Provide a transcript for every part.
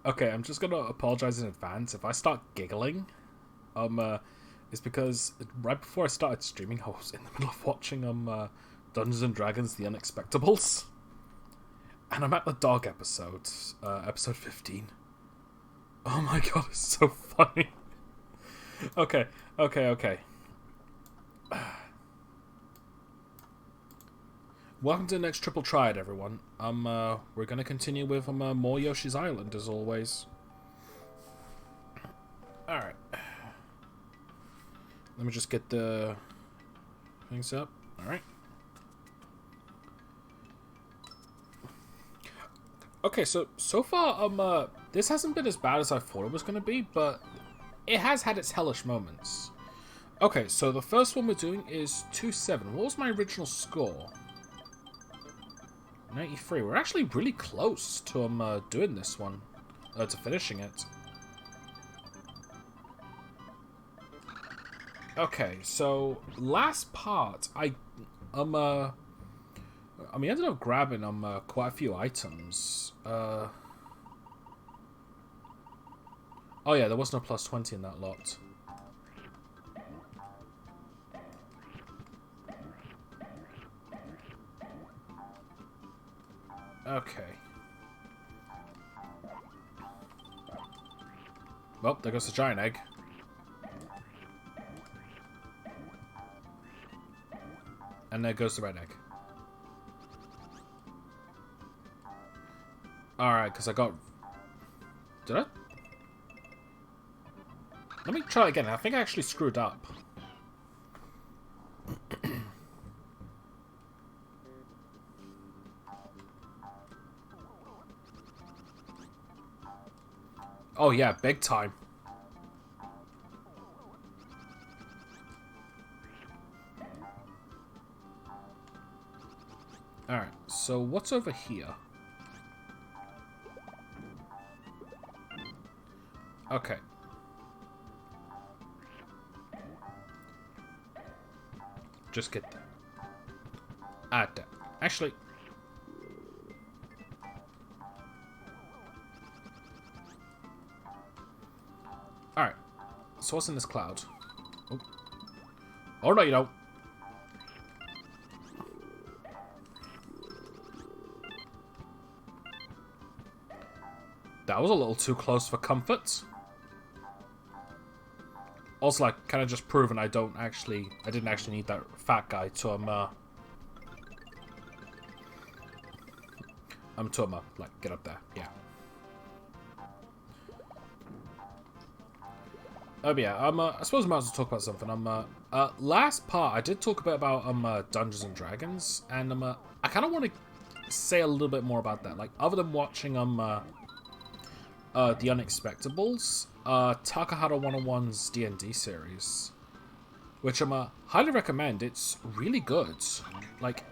Okay, I'm just gonna apologize in advance if I start giggling. It's because right before I started streaming, I was in the middle of watching Dungeons and Dragons: The Unexpectables, and I'm at the dog episode, episode 15. Oh my god, it's so funny. Okay, okay. Welcome to the next Triple Triad, everyone. We're gonna continue with more Yoshi's Island as always. All right. Let me just get the things up. All right. Okay, so far, this hasn't been as bad as I thought it was gonna be, but it has had its hellish moments. Okay, so the first one we're doing is 2-7. What was my original score? 93. We're actually really close to doing this one, to finishing it. Okay, so last part, I ended up grabbing quite a few items. Oh yeah, there was no plus 20 in that lot. Okay. Well, there goes the giant egg. And there goes the red egg. Alright, because I got... Did I? Let me try again. I think I actually screwed up. Oh yeah, big time. Alright, so what's over here? Okay. Just get that. Add that. Actually... Alright. So what's in this cloud? Oh, oh no, you don't. That was a little too close for comfort. Also, like, kind of just proven I didn't actually need that fat guy to like, get up there. Yeah. Oh yeah. I suppose I might as well talk about something. Last part I did talk a bit about Dungeons and Dragons, and I kind of want to say a little bit more about that. Like, other than watching The Unexpectables, Takahata 101's D&D series, which I highly recommend. It's really good. Like,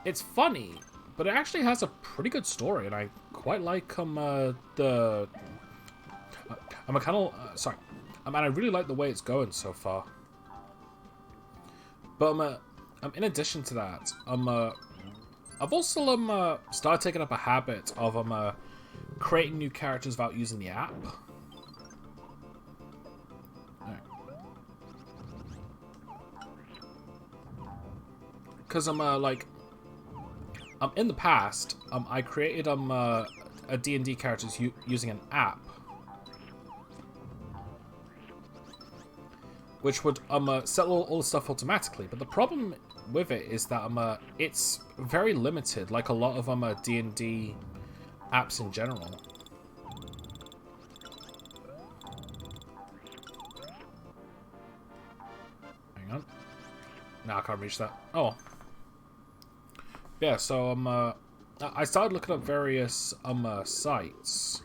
it's funny, but it actually has a pretty good story, and I quite like the. I'm kind of sorry. I mean, I really like the way it's going so far. But in addition to that, I've also started taking up a habit of creating new characters without using the app. Because in the past, I created a D&D characters using an app, which would set all the stuff automatically. But the problem with it is that it's very limited, like a lot of D&D apps in general. Hang on. No, I can't reach that. Oh. Yeah, so I started looking up various sites.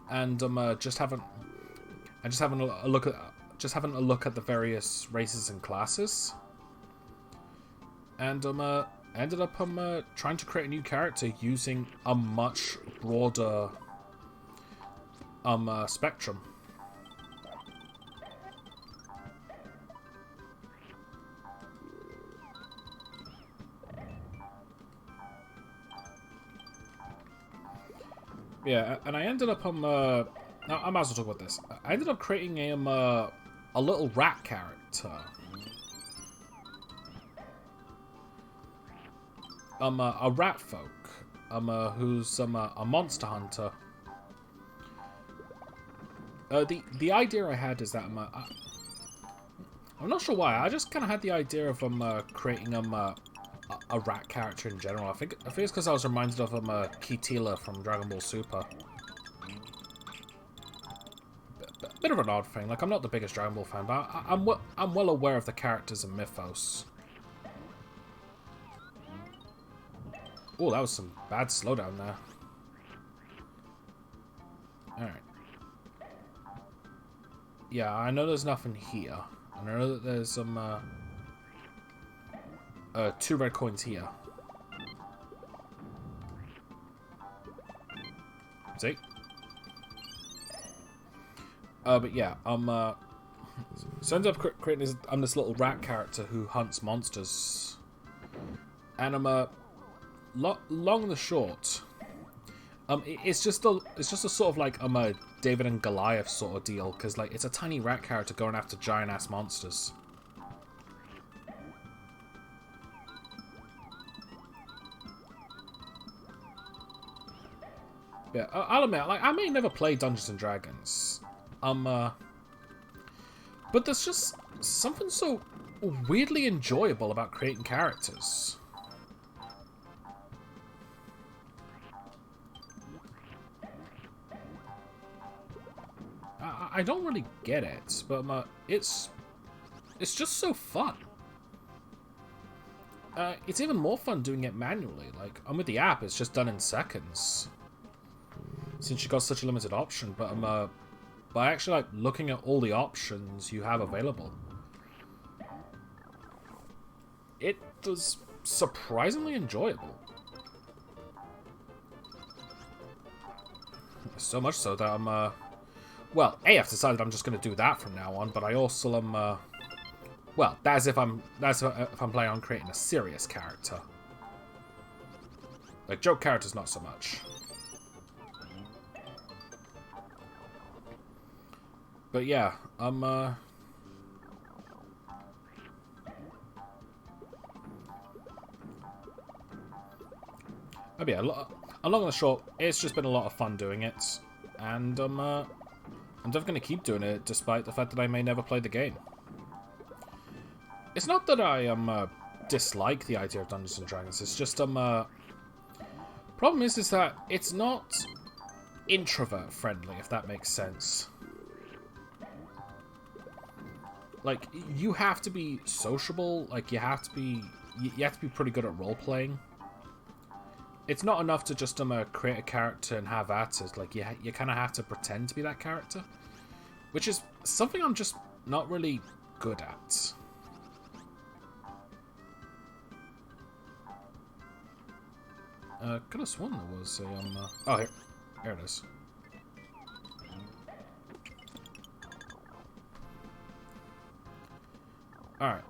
And just having a look at the various races and classes. And ended up trying to create a new character using a much broader spectrum. Yeah, and I ended up I might as well talk about this. I ended up creating a little rat character. A rat folk. Who's a monster hunter. The idea I had is that I'm not sure why. I just kind of had the idea of creating a rat character in general. I think it's because I was reminded of Kitila from Dragon Ball Super. Bit of an odd thing. Like, I'm not the biggest Dragon Ball fan, but I'm well aware of the characters and mythos. Oh, that was some bad slowdown there. Alright. Yeah, I know there's nothing here. And I know that there's some 2 red coins here. See? But yeah, so I ended up creating this little rat character who hunts monsters. And long and the short, it's just a sort of like a David and Goliath sort of deal, because like it's a tiny rat character going after giant ass monsters. Yeah, I'll admit, like, I may never play Dungeons and Dragons, but there's just something so weirdly enjoyable about creating characters. I don't really get it, but it's just so fun. It's even more fun doing it manually. Like, with the app, it's just done in seconds, since you got such a limited option. But by actually like looking at all the options you have available, it was surprisingly enjoyable. So much so that well, I've decided I'm just going to do that from now on, but I also am, well, that's if I'm planning on creating a serious character. Like, joke characters, not so much. But yeah, oh yeah, along the short, it's just been a lot of fun doing it, and I'm definitely going to keep doing it, despite the fact that I may never play the game. It's not that I dislike the idea of Dungeons and Dragons. It's just problem is that it's not introvert friendly, if that makes sense. Like, you have to be sociable. Like, you have to be pretty good at role playing. It's not enough to just create a character and have at it. Like, you kind of have to pretend to be that character, which is something I'm just not really good at. Could have sworn there was a oh, here it is. All right,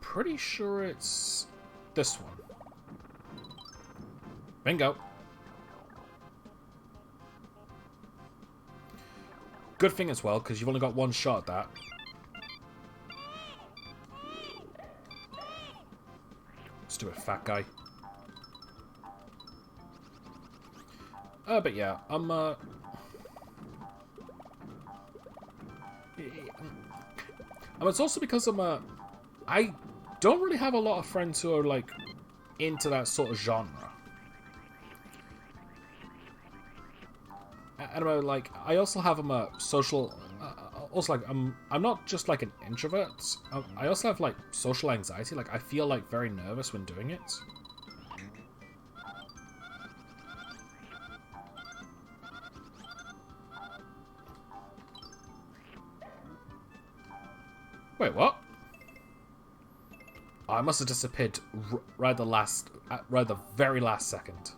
pretty sure it's this one. Bingo. Good thing as well, because you've only got one shot at that. Stupid fat guy. But yeah, it's also because I don't really have a lot of friends who are like into that sort of genre. And like, I also have a social. Also, like, I'm not just like an introvert. I also have like social anxiety. Like, I feel like very nervous when doing it. Wait, what? Oh, I must have disappeared right at the very last second.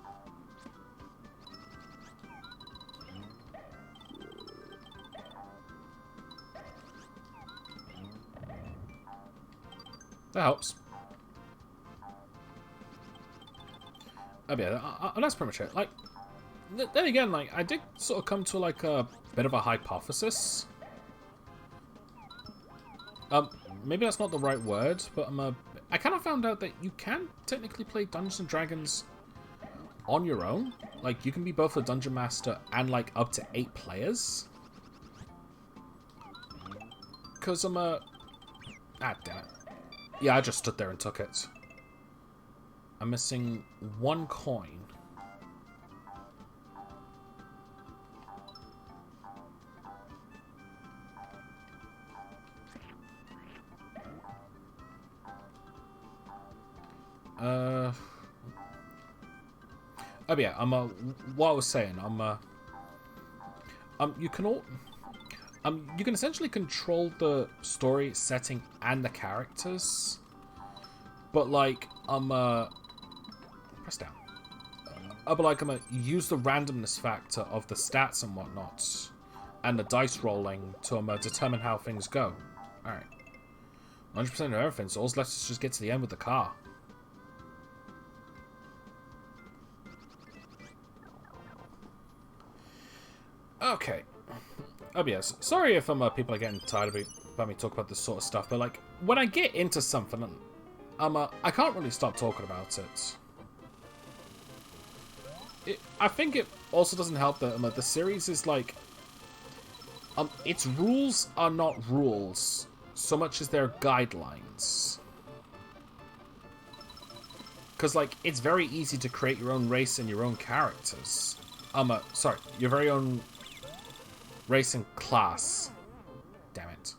That helps. Oh yeah, that's pretty much it. Like, then again, like, I did sort of come to, like, a bit of a hypothesis. Maybe that's not the right word, but I kind of found out that you can technically play Dungeons and Dragons on your own. Like, you can be both a Dungeon Master and, like, up to 8 players. Because ah, damn it. Yeah, I just stood there and took it. I'm missing 1 coin. Oh yeah, what I was saying, you can essentially control the story setting and the characters, but like, press down. But like, use the randomness factor of the stats and whatnot, and the dice rolling to determine how things go. All right, 100% of everything. So all left is just get to the end with the car. Okay. Oh yes. Sorry if people are getting tired of about me talking about this sort of stuff, but like when I get into something, I can't really stop talking about it. I think it also doesn't help that the series is like, its rules are not rules so much as they're guidelines. Because like it's very easy to create your own race and your own characters. Sorry, your very own race and class. Damn it.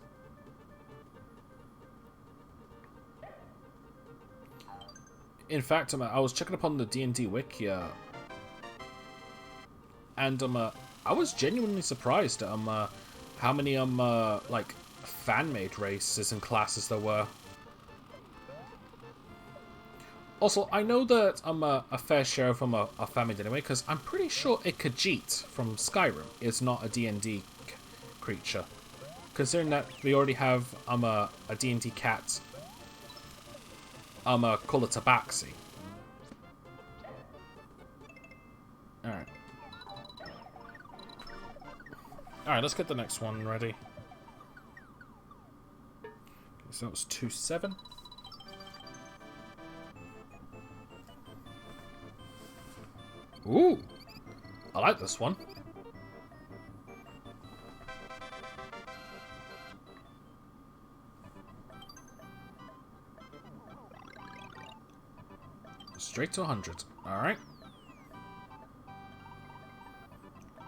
In fact, I was checking upon the D&D wiki, and I was genuinely surprised at how many like fan-made races and classes there were. Also, I know that a fair share of them are fan-made anyway, because I'm pretty sure a Khajiit from Skyrim is not a D&D creature. Considering that we already have a D&D cat called a Tabaxi. Alright. Alright, let's get the next one ready. Okay, so that was 2-7. Ooh, I like this one. Straight to 100. Alright.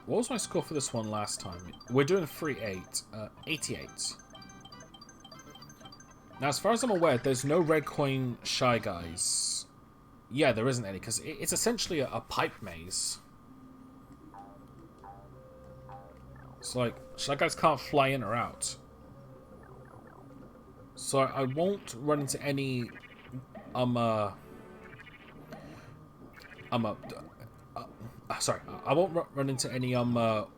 What was my score for this one last time? We're doing 3-8. 88. Now, as far as I'm aware, there's no red coin Shy Guys. Yeah, there isn't any, because it's essentially a pipe maze. So, like, Shy Guys can't fly in or out. So I won't run into any, sorry, I won't run into any,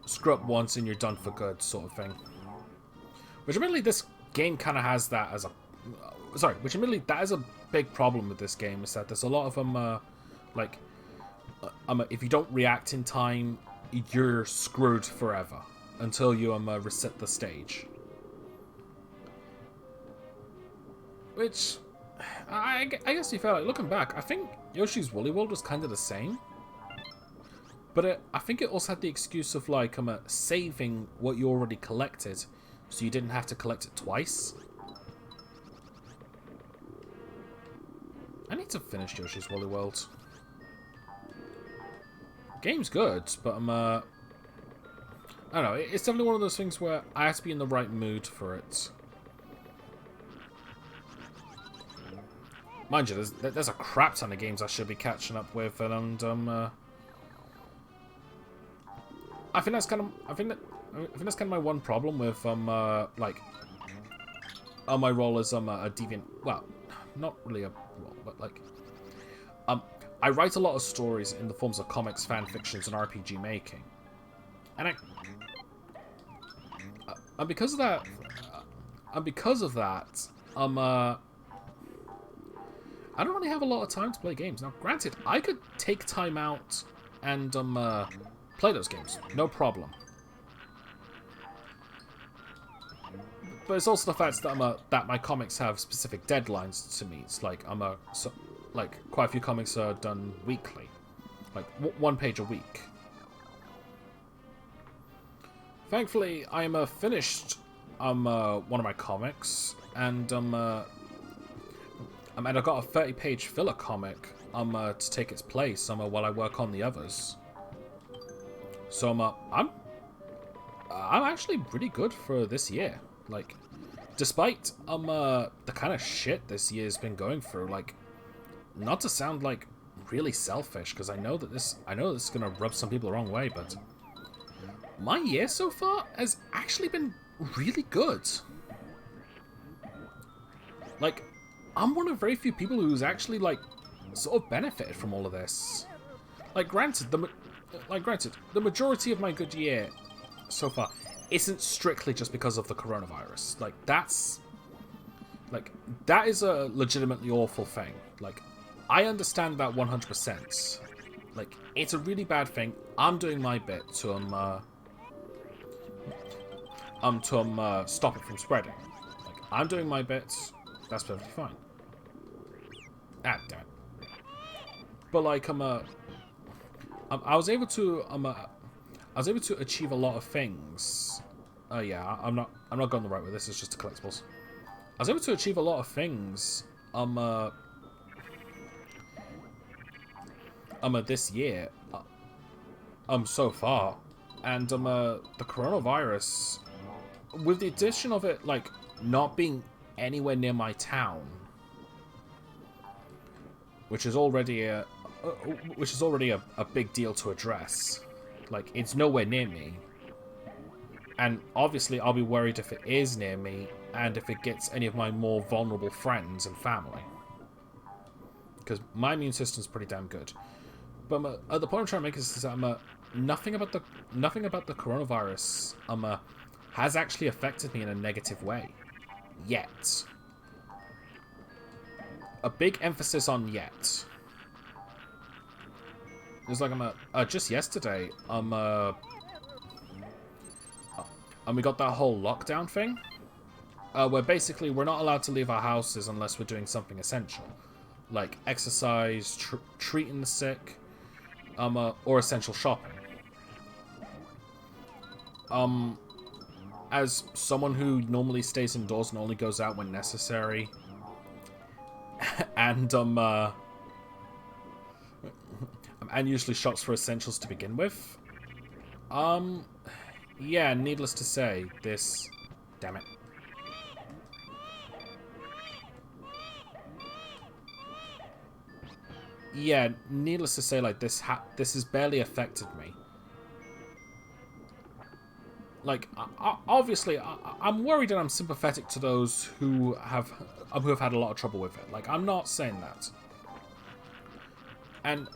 screw up once and you're done for good sort of thing. Which, admittedly, this game kind of has that as a... Sorry, which admittedly, that is a big problem with this game, is that there's a lot of like, if you don't react in time, you're screwed forever until you reset the stage. Which, I guess you felt like, looking back, I think Yoshi's Woolly World was kind of the same. But I think it also had the excuse of like saving what you already collected, so you didn't have to collect it twice. I need to finish Yoshi's Woolly World. Game's good, but I don't know, it's definitely one of those things where I have to be in the right mood for it. Mind you, there's a crap ton of games I should be catching up with, and I think that's kind of I think that's kind of my one problem with like my role as a deviant. Well, not really a role, but like I write a lot of stories in the forms of comics, fan fictions, and RPG making, and because of that, I don't really have a lot of time to play games. Now, granted, I could take time out and play those games. No problem. But it's also the fact that that my comics have specific deadlines to meet. Like like quite a few comics are done weekly, like one page a week. Thankfully, I am finished one of my comics, and and I got a 30-page filler comic to take its place while I work on the others. So I'm actually pretty good for this year. Like, despite the kind of shit this year's been going through, like, not to sound like really selfish, because I know this is gonna rub some people the wrong way, but my year so far has actually been really good. Like, I'm one of very few people who's actually, like, sort of benefited from all of this. Like, granted, the majority of my good year so far isn't strictly just because of the coronavirus. Like, that is a legitimately awful thing. Like, I understand that 100%. Like, it's a really bad thing. I'm doing my bit to stop it from spreading. Like, I'm doing my bit. That's perfectly fine. Ah, damn it. But like, I was able to achieve a lot of things. Yeah, I'm not going the right way. This is just the collectibles. I was able to achieve a lot of things. This year. So far, and the coronavirus, with the addition of it, like, not being anywhere near my town, which is already a big deal to address. Like, it's nowhere near me. And obviously I'll be worried if it is near me, and if it gets any of my more vulnerable friends and family. Because my immune system's pretty damn good. But the point I'm trying to make is that nothing about the coronavirus has actually affected me in a negative way. Yet. A big emphasis on yet. It's like just yesterday, and we got that whole lockdown thing, where basically we're not allowed to leave our houses unless we're doing something essential, like exercise, treating the sick, or essential shopping. As someone who normally stays indoors and only goes out when necessary, and usually shops for essentials to begin with. Yeah, needless to say, this... Damn it. Yeah, needless to say, like, this has barely affected me. Like, obviously, I'm worried and I'm sympathetic to those who have had a lot of trouble with it. Like, I'm not saying that. And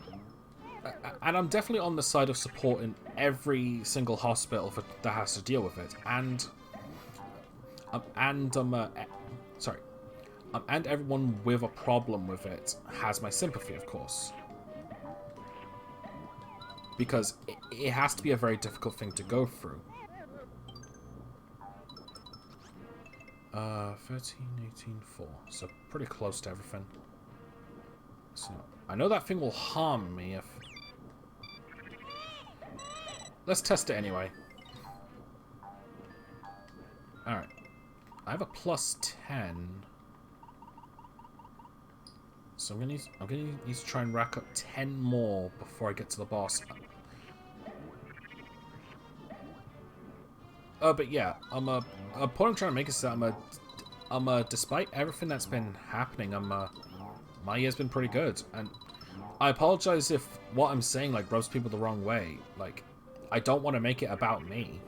I'm definitely on the side of supporting every single hospital that has to deal with it, and everyone with a problem with it has my sympathy, of course, because it has to be a very difficult thing to go through. 13, 18, 4, so pretty close to everything. So I know that thing will harm me if... Let's test it anyway. Alright. I have a plus 10. So I'm gonna need to try and rack up 10 more before I get to the boss. But yeah, a point I'm trying to make is that despite everything that's been happening, my year's been pretty good, and I apologize if what I'm saying, like, rubs people the wrong way. Like, I don't want to make it about me.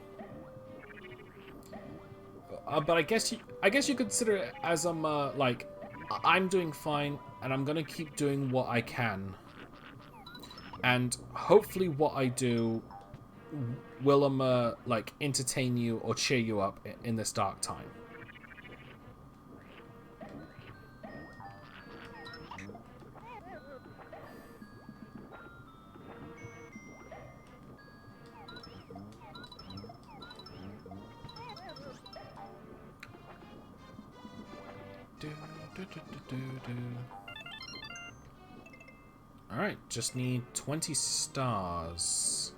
But I guess you consider it as like, I'm doing fine, and I'm gonna keep doing what I can, and hopefully what I do will like, entertain you or cheer you up in this dark time. Alright, just need 20 stars.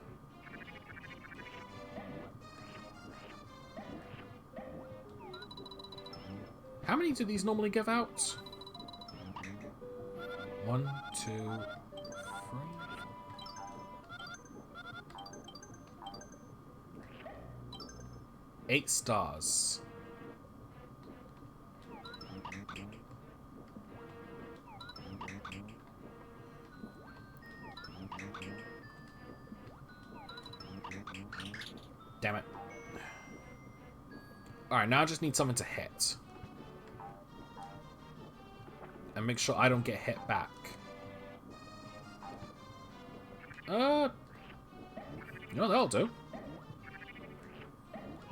How many do these normally give out? 1, 2, 3. 8 stars. Damn it. Alright, now I just need something to hit. And make sure I don't get hit back. You know, that'll do.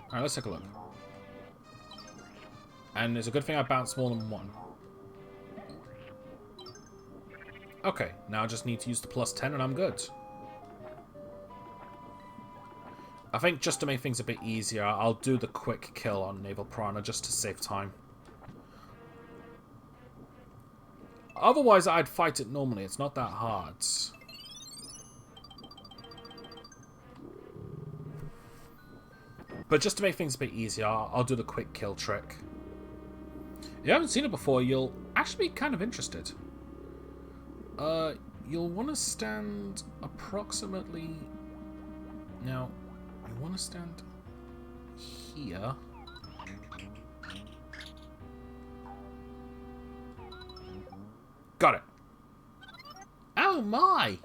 Alright, let's take a look. And it's a good thing I bounced more than one. Okay, now I just need to use the +10 and I'm good. I think just to make things a bit easier, I'll do the quick kill on Naval Piranha just to save time. Otherwise, I'd fight it normally. It's not that hard. But just to make things a bit easier, I'll do the quick kill trick. If you haven't seen it before, you'll actually be kind of interested. You'll want to stand approximately... Now, you want to stand here. Got it. Oh my!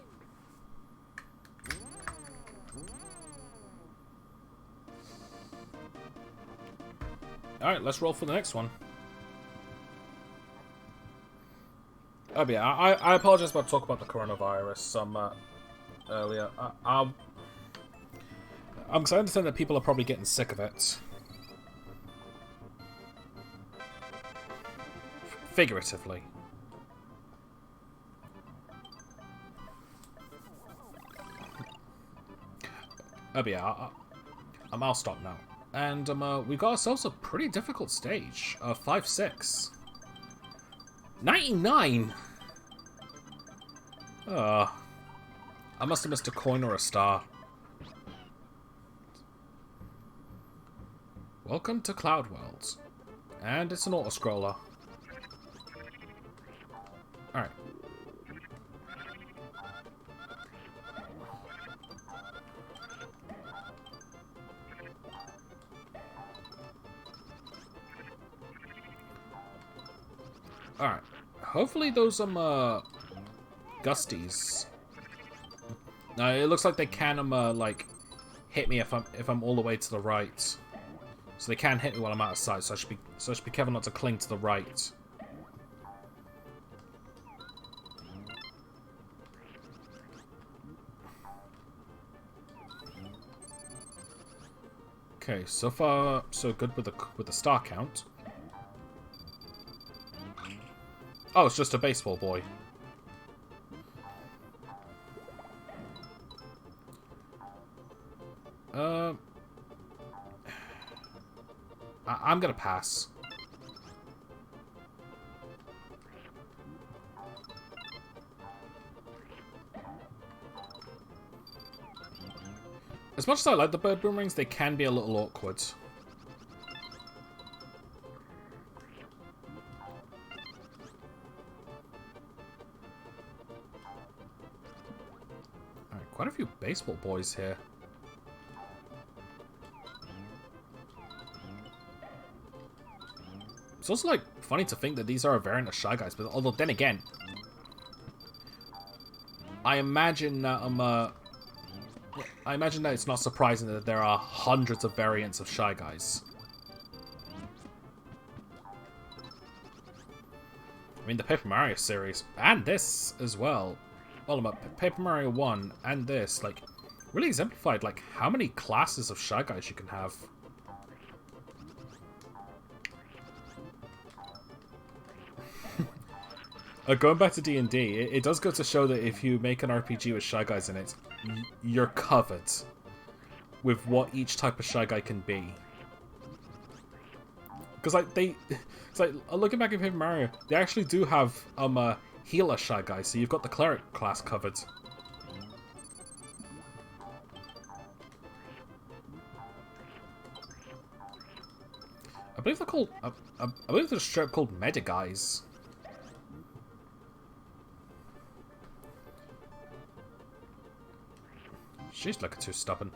Alright, let's roll for the next one. Oh yeah, I apologize about talking about the coronavirus earlier. I'm because I understand that people are probably getting sick of it. Figuratively. Oh yeah, I'll stop now. And we got ourselves a pretty difficult stage. 5-6. 99! I must have missed a coin or a star. Welcome to Cloud World. And it's an auto-scroller. Alright. Alright. Hopefully those gusties. No, it looks like they can like hit me if I'm all the way to the right. So they can hit me while I'm out of sight, so I should be careful not to cling to the right. Okay, so far so good with the star count. Oh, it's just a baseball boy. I'm gonna pass. As much as I like the bird boomerangs, they can be a little awkward. Alright, quite a few baseball boys here. It's also, like, funny to think that these are a variant of Shy Guys, but although, then again, I imagine that, it's not surprising that there are hundreds of variants of Shy Guys. I mean, the Paper Mario series, and this as well, Paper Mario 1 and this, like, really exemplified, like, how many classes of Shy Guys you can have. Going back to D&D, it does go to show that if you make an RPG with Shy Guys in it, you're covered with what each type of Shy Guy can be. Because like it's like looking back at Paper Mario, they actually do have a healer Shy Guy, so you've got the cleric class covered. I believe they're called. I believe they're straight up called Meta Guys. She's looking too stubborn.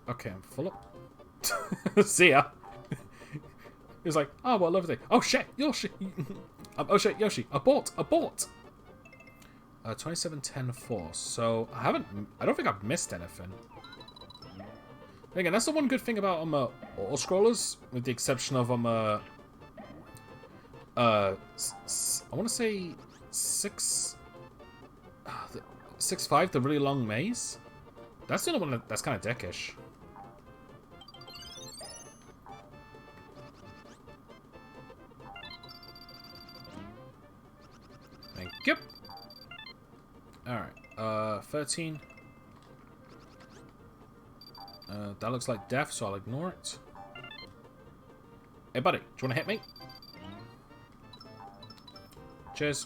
Okay, I'm full up. See ya. He was like, oh, what a lovely day. Oh shit, Yoshi. Oh shit, Yoshi. Abort, abort. 27:10:4. So I don't think I've missed anything. Again, that's the one good thing about auto scrollers, with the exception of I want to say 6.5, the really long maze. That's the only one that's kind of dickish. Thank you. Alright, 13. That looks like death, so I'll ignore it. Hey, buddy, do you want to hit me? Cheers.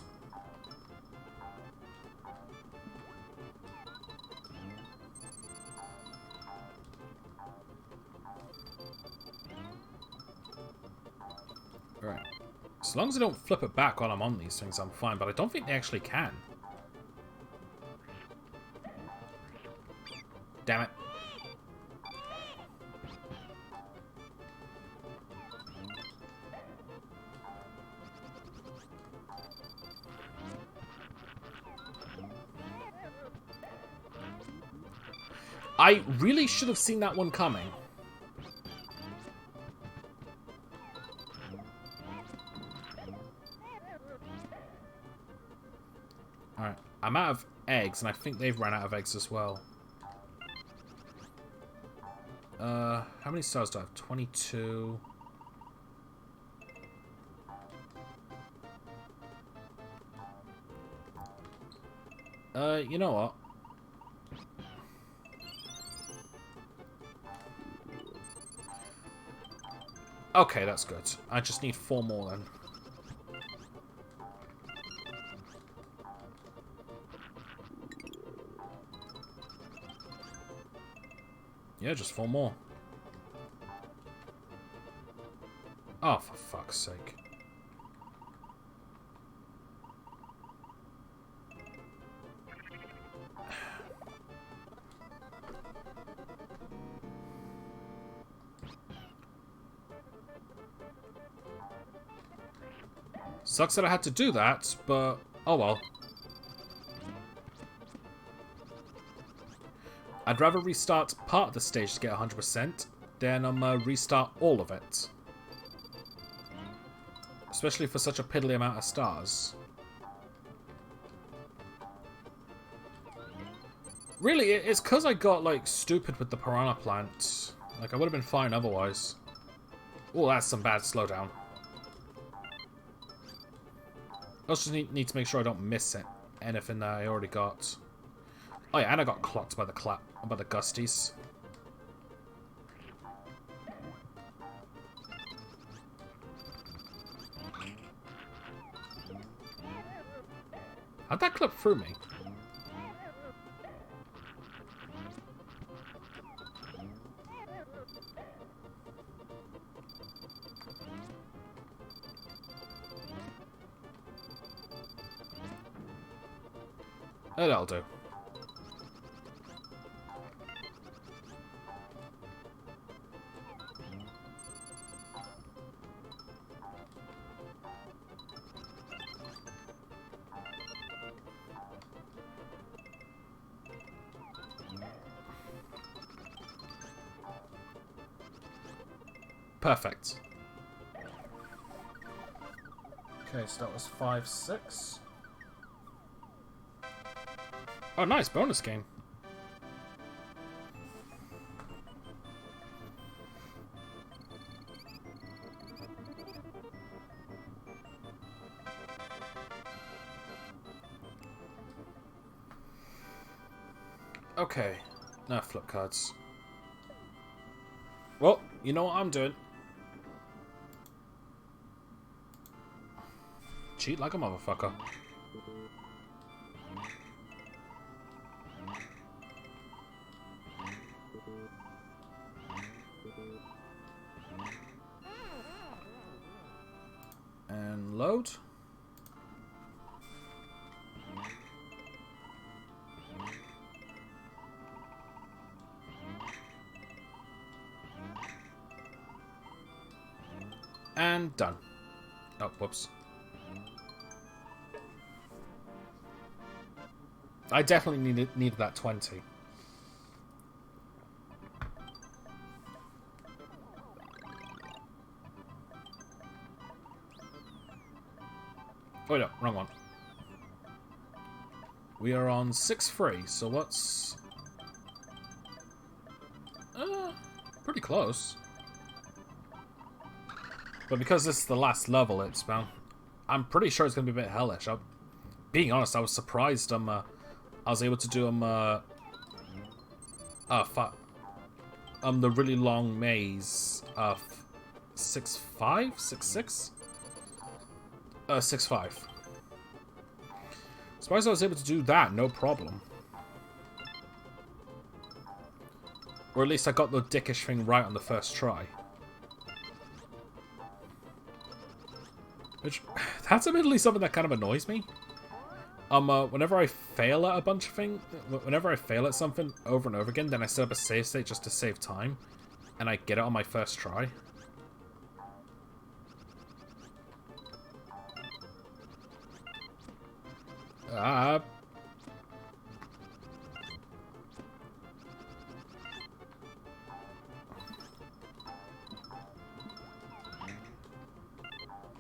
Alright. As long as I don't flip it back while I'm on these things, I'm fine, but I don't think they actually can. Damn it. I really should have seen that one coming. Alright, I'm out of eggs, and I think they've run out of eggs as well. How many stars do I have? 22. You know what? Okay, that's good. I just need 4 more then. Yeah, just 4 more. Oh, for fuck's sake. Sucks that I had to do that, but oh well. I'd rather restart part of the stage to get 100% than restart all of it. Especially for such a piddly amount of stars. Really, it's because I got, like, stupid with the piranha plant. Like, I would have been fine otherwise. Oh, that's some bad slowdown. I also need to make sure I don't miss anything that I already got. Oh yeah, and I got clocked by the gusties. How'd that clip through me? That'll do. Perfect. Okay, so that was 5, 6. Oh, nice bonus game. Okay. No, flip cards. Well, you know what I'm doing. Cheat like a motherfucker. And load. And done. Oh, whoops. I definitely needed that 20. Oh no, wrong one. We are on 6-3, so what's... pretty close. But because this is the last level, it's bound... I'm pretty sure it's going to be a bit hellish. Being honest, I was surprised I was able to do the really long maze of 6-5? 6-6? 6-5. Surprised I was able to do that, no problem. Or at least I got the dickish thing right on the first try. Which, that's admittedly something that kind of annoys me. Whenever I fail at a bunch of things, whenever I fail at something over and over again, then I set up a save state just to save time, and I get it on my first try.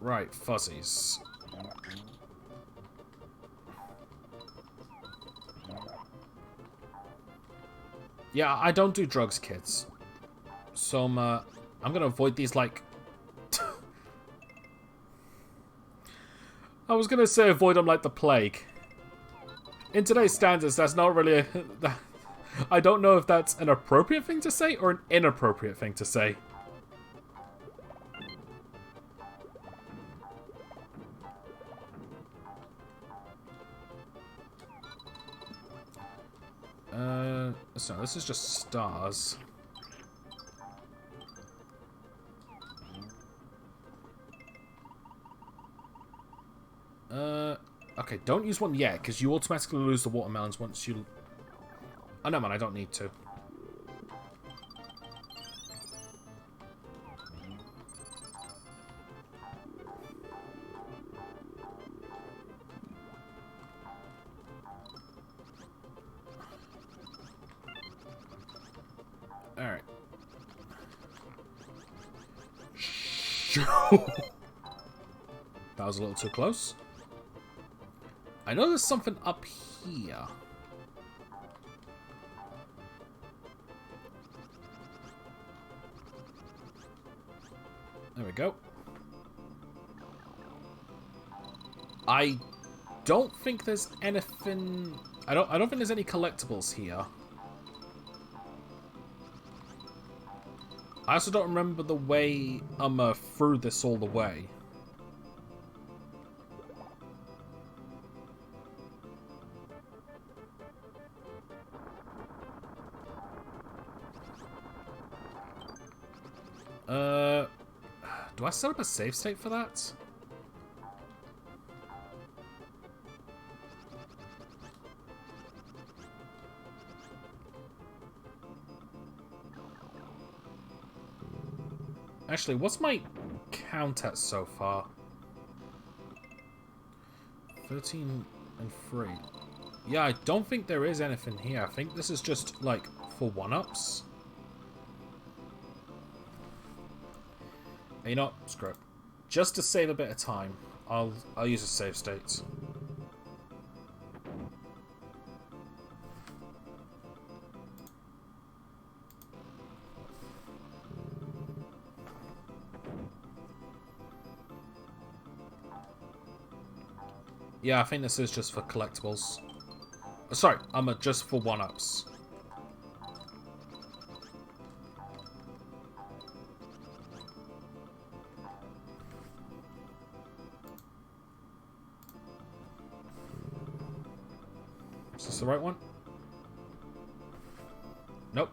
Right, fuzzies. Yeah, I don't do drugs, kids. So I'm gonna avoid these like... I was gonna say avoid them like the plague. In today's standards, that's not really I don't know if that's an appropriate thing to say or an inappropriate thing to say. So this is just stars. Okay, don't use one yet, because you automatically lose the watermelons once you... Oh, no, man, I don't need to. Alright. That was a little too close. I know there's something up here. There we go. I don't think there's anything... I don't think there's any collectibles here. I also don't remember the way through this all the way. Do I set up a save state for that? Actually, what's my count at so far? 13 and 3. Yeah, I don't think there is anything here. I think this is just, like, for one-ups. You know what? Screw it. Just to save a bit of time, I'll use a save state. Yeah, I think this is just for collectibles. Sorry, just for one-ups. Is this the right one? Nope.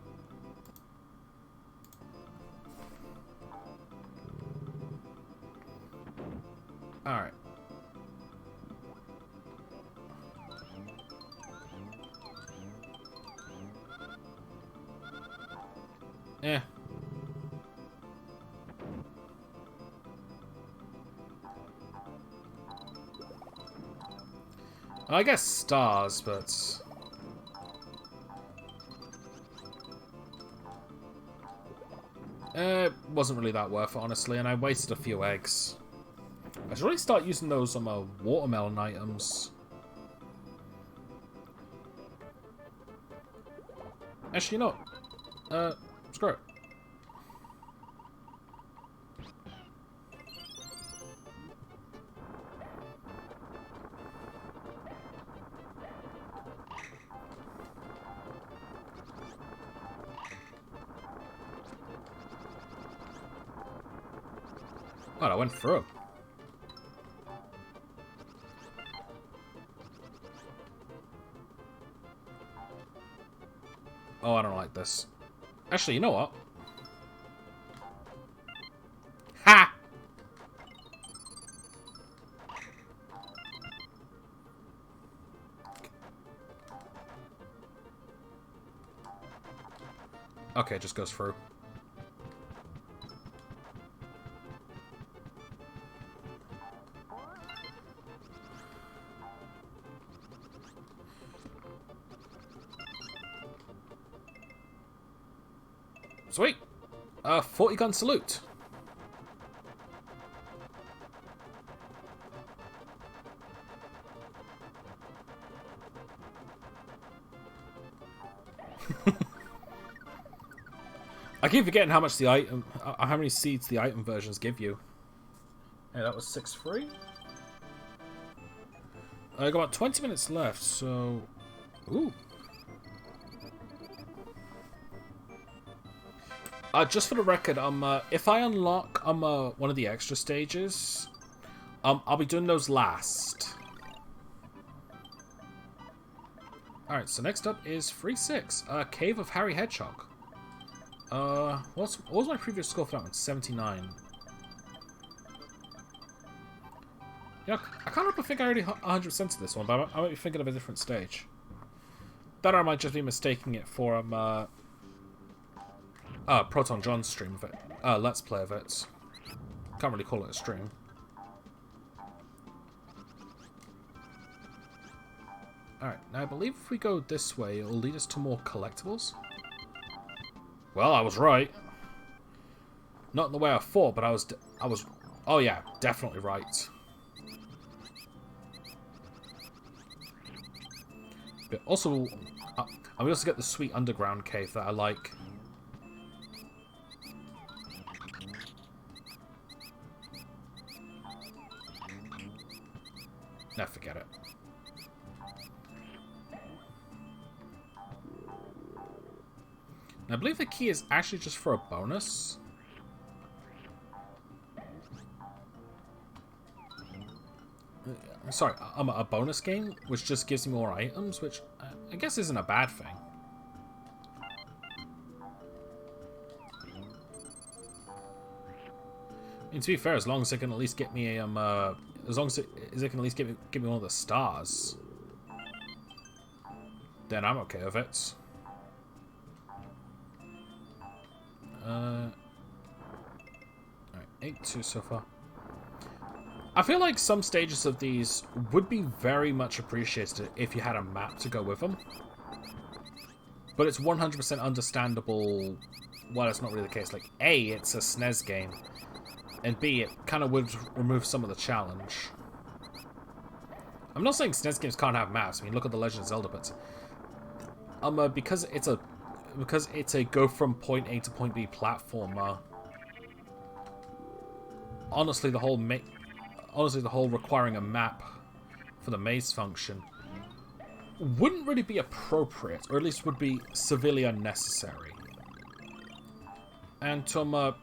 Alright. Eh. I guess stars, but... it wasn't really that worth it, honestly, and I wasted a few eggs. I should really start using those watermelon items. Actually, you know what? Screw it. Oh, I went through. Oh, I don't like this. Actually, you know what? Ha! Okay, it just goes through. Sweet. 40 gun salute. I keep forgetting how much the item, how many seeds the item versions give you. Hey, that was 6-3. I got about 20 minutes left, so... Ooh. Just for the record, if I unlock one of the extra stages, I'll be doing those last. Alright, so next up is 3-6, Cave of Harry Hedgehog. What was my previous score for that one? 79. Yeah, I can't remember if I think I already 100% to this one, but I might be thinking of a different stage. That or I might just be mistaking it for, Proton John's stream of it. Let's Play of it. Can't really call it a stream. Alright, now I believe if we go this way, it'll lead us to more collectibles. Well, I was right. Not in the way I thought, but I was, oh yeah, definitely right. But also, we also get the sweet underground cave that I like. Nah, forget it. And I believe the key is actually just for a bonus. Sorry, a bonus game, which just gives me more items, which I guess isn't a bad thing. And to be fair, as long as it can at least get me as long as it can at least give me one of the stars, then I'm okay with it. Alright, 8-2 so far. I feel like some stages of these would be very much appreciated if you had a map to go with them. But it's 100% understandable why that's not really the case. Like, A, it's a SNES game, and B, it kind of would remove some of the challenge. I'm not saying SNES games can't have maps. I mean, look at The Legend of Zelda, but because it's a go from point A to point B platformer. Honestly, the whole requiring a map for the maze function wouldn't really be appropriate, or at least would be severely unnecessary. And to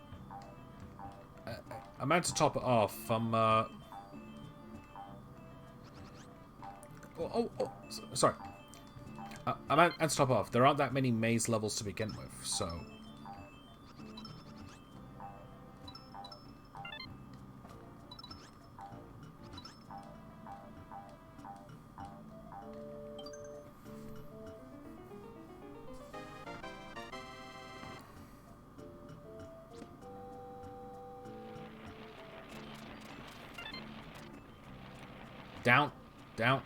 I meant to top it off. Sorry. And to top off, there aren't that many maze levels to begin with, so... Down. Down.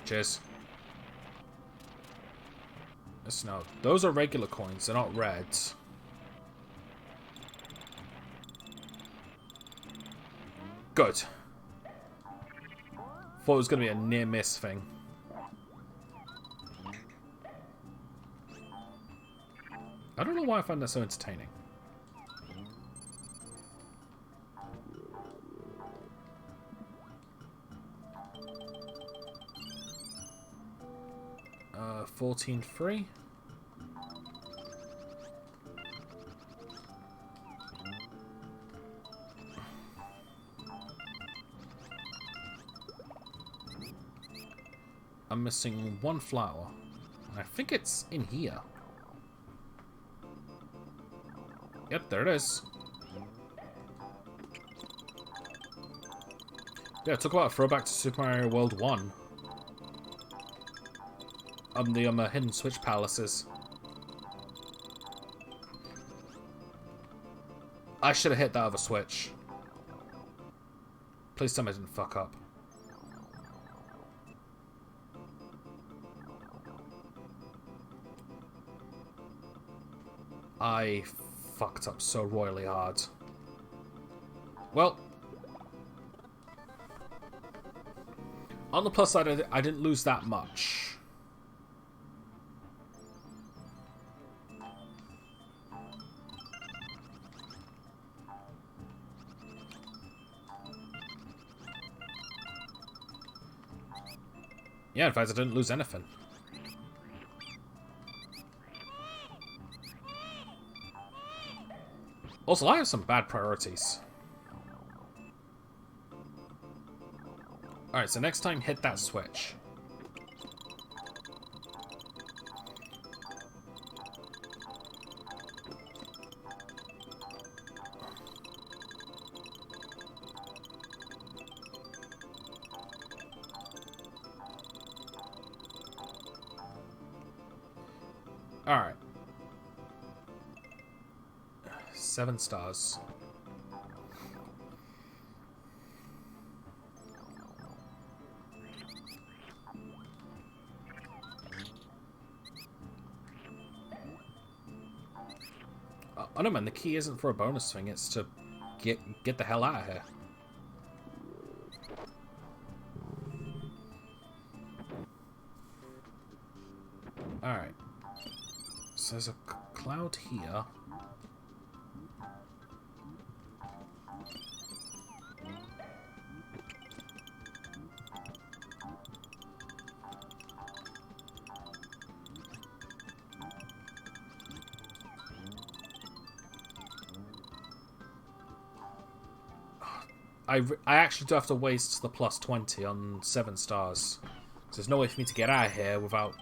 Cheers. No, those are regular coins. They're not reds. Good. Thought it was going to be a near-miss thing. I don't know why I find that so entertaining. Uh, 14-3. I'm missing one flower. I think it's in here. Yep, there it is. Yeah, talk about a throwback to Super Mario World 1. The hidden switch palaces. I should have hit that other switch. Please tell me I didn't fuck up. I fucked up so royally hard. Well, on the plus side, I didn't lose that much. Yeah, in fact, I didn't lose anything. Also, I have some bad priorities. Alright, so next time, hit that switch. Alright. 7 stars. Oh no man, the key isn't for a bonus thing, it's to get the hell out of here. Alright. So there's a cloud here. I actually do have to waste the plus 20 on 7 stars. So there's no way for me to get out of here without...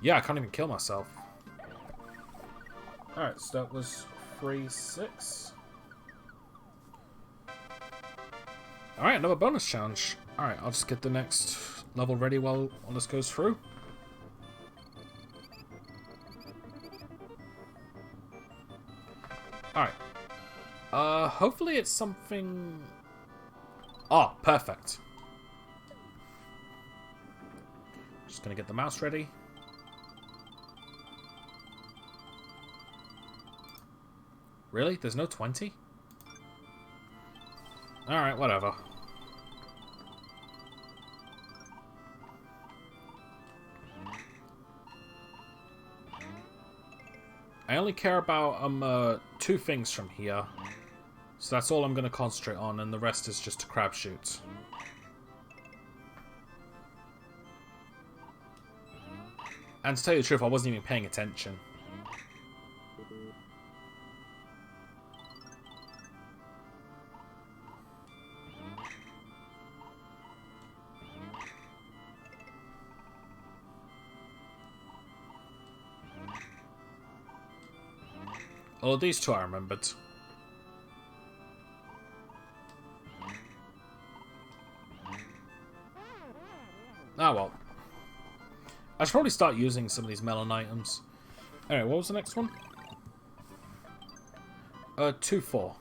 Yeah, I can't even kill myself. Alright, so that was 3-6. Alright, another bonus challenge. Alright, I'll just get the next level ready while this goes through. Alright. Hopefully it's something... Oh, perfect. Just gonna get the mouse ready. Really? There's no 20? Alright, whatever. I only care about 2 things from here. So that's all I'm going to concentrate on, and the rest is just a crapshoot. And to tell you the truth, I wasn't even paying attention. Oh, these two I remembered. Ah, well. I should probably start using some of these melon items. Anyway, what was the next one? 2-4.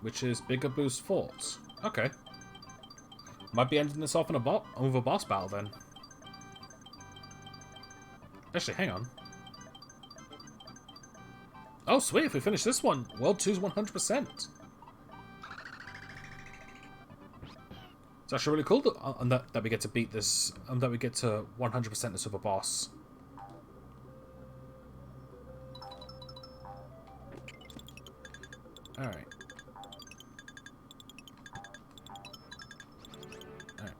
Which is Bigger Boost Fort. Okay. Might be ending this off in with a boss battle then. Actually, hang on. Oh, sweet. If we finish this one, World 2's 100%. It's actually really cool that we get to beat this, that we get to 100% this with a boss. Alright. Alright.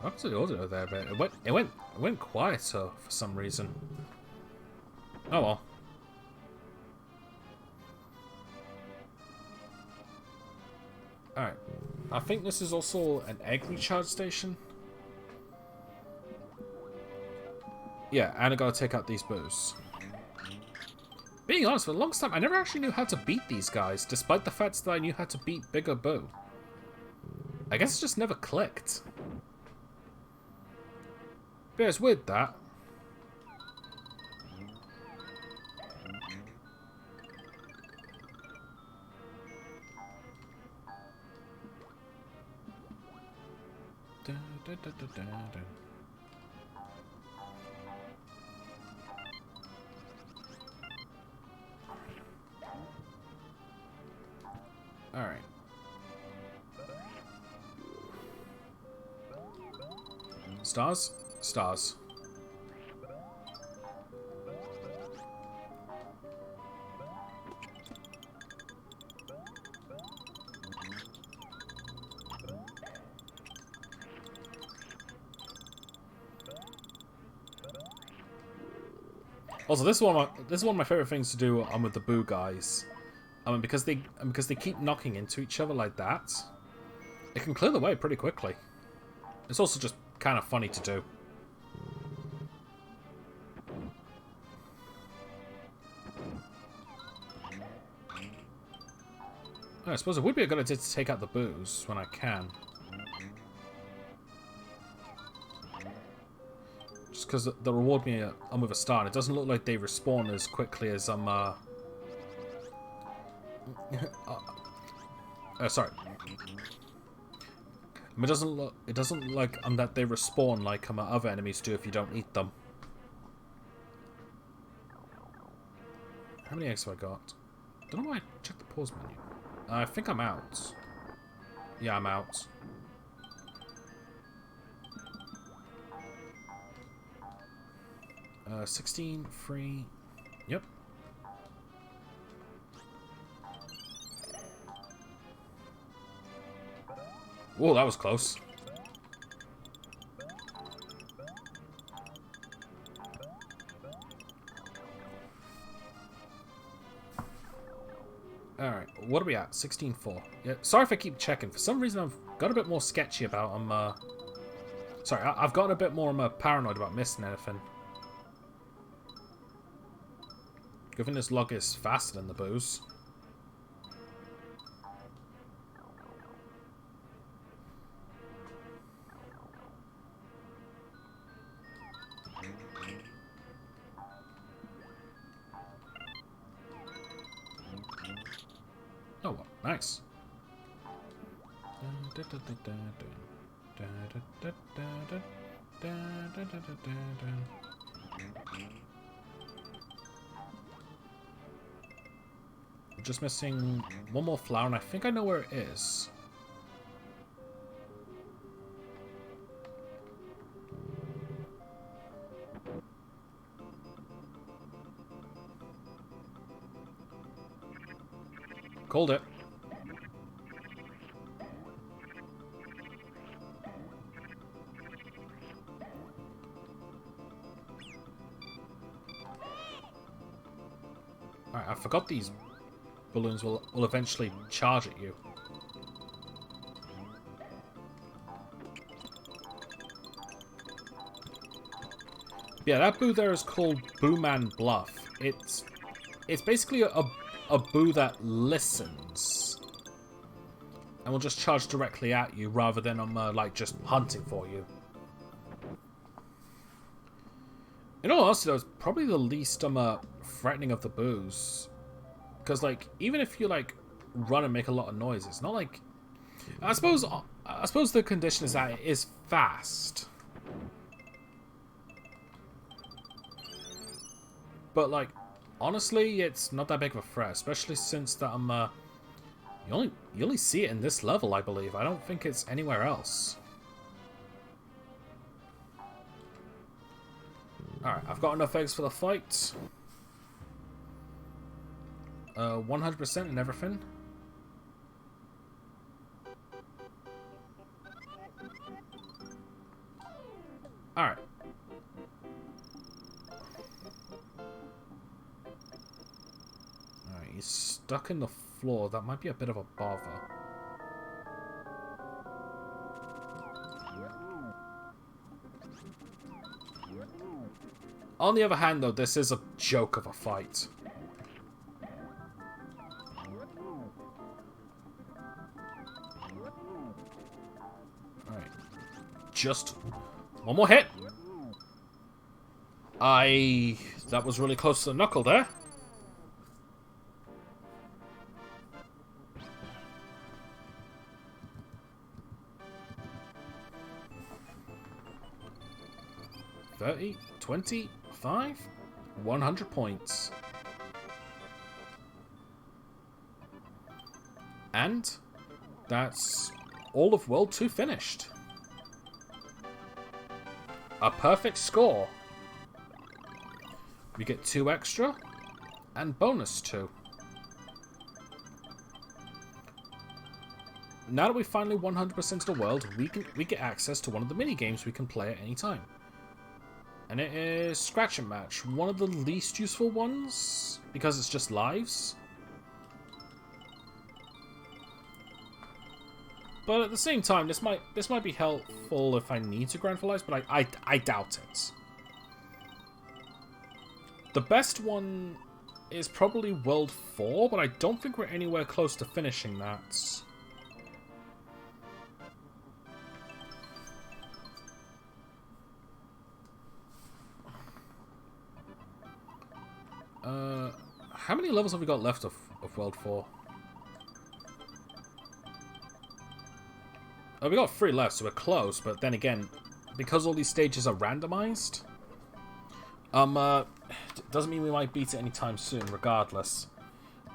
Up to the audio there, but it went quieter for some reason. Oh well. Alright. I think this is also an egg recharge station. Yeah, and I gotta take out these boos. Being honest, for the longest time, I never actually knew how to beat these guys, despite the fact that I knew how to beat Bigger Boo. I guess it just never clicked. But it's weird that. Alright. Stars? Stars. Also, this is one of my favorite things to do with the Boo guys. Because they keep knocking into each other like that, it can clear the way pretty quickly. It's also just kind of funny to do. I suppose it would be a good idea to take out the boos when I can. Just because they'll reward me with a star, and it doesn't look like they respawn as quickly as sorry. It doesn't look like that they respawn like other enemies do if you don't eat them. How many eggs have I got? Don't know why I checked the pause menu. I think I'm out. Yeah, I'm out. 16, free. Yep. Whoa, that was close. Alright, what are we at? 16-4. Yeah, sorry if I keep checking. For some reason, I've got a bit more sketchy about sorry, I've gotten a bit more paranoid about missing anything. Given this log is faster than the boos. Oh, well, nice. I'm just missing one more flower, and I think I know where it is. Called it. Alright, I forgot these balloons will eventually charge at you. Yeah, that boo there is called Booman Bluff. It's basically a boo that listens and will just charge directly at you rather than like just hunting for you. In all honesty, though, it's probably the least threatening of the boos, because like even if you like run and make a lot of noise, it's not like I suppose the condition is that it is fast. But, like, honestly, it's not that big of a threat, especially since that you only see it in this level, I believe. I don't think it's anywhere else. Alright, I've got enough eggs for the fight. 100% and everything. Alright. He's stuck in the floor. That might be a bit of a bother. On the other hand, though, this is a joke of a fight. Alright. Just one more hit. That was really close to the knuckle there. $30, $25, 100 points. And that's all of World 2 finished. A perfect score. We get 2 extra and bonus 2. Now that we finally 100% the world, we get access to one of the mini games we can play at any time. And it is Scratch and Match, one of the least useful ones, because it's just lives. But at the same time, this might be helpful if I need to grind for lives, but I doubt it. The best one is probably World 4, but I don't think we're anywhere close to finishing that. How many levels have we got left of World 4? Oh, we got 3 left, so we're close, but then again, because all these stages are randomized, doesn't mean we might beat it anytime soon, regardless.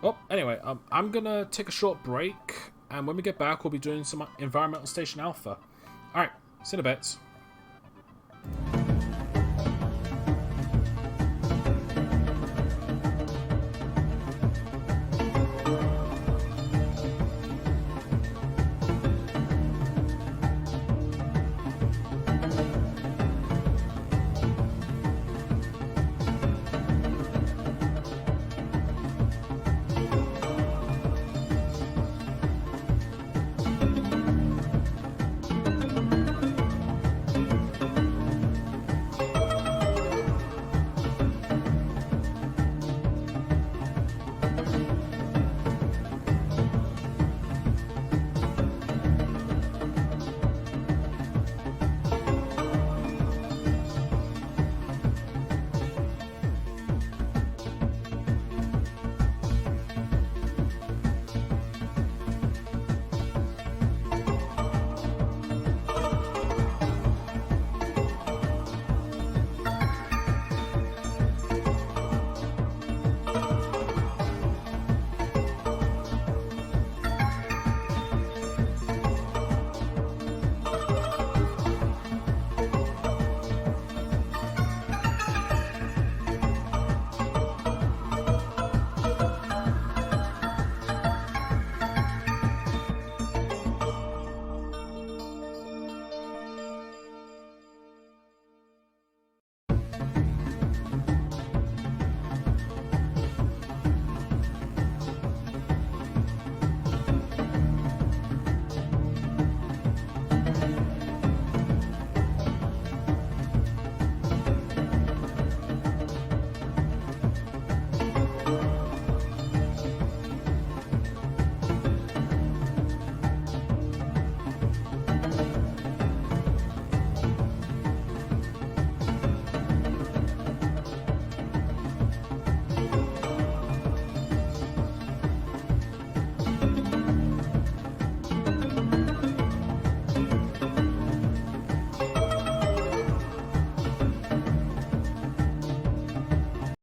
Well, anyway, I'm gonna take a short break, and when we get back, we'll be doing some Environmental Station Alpha. Alright, see you in a bit.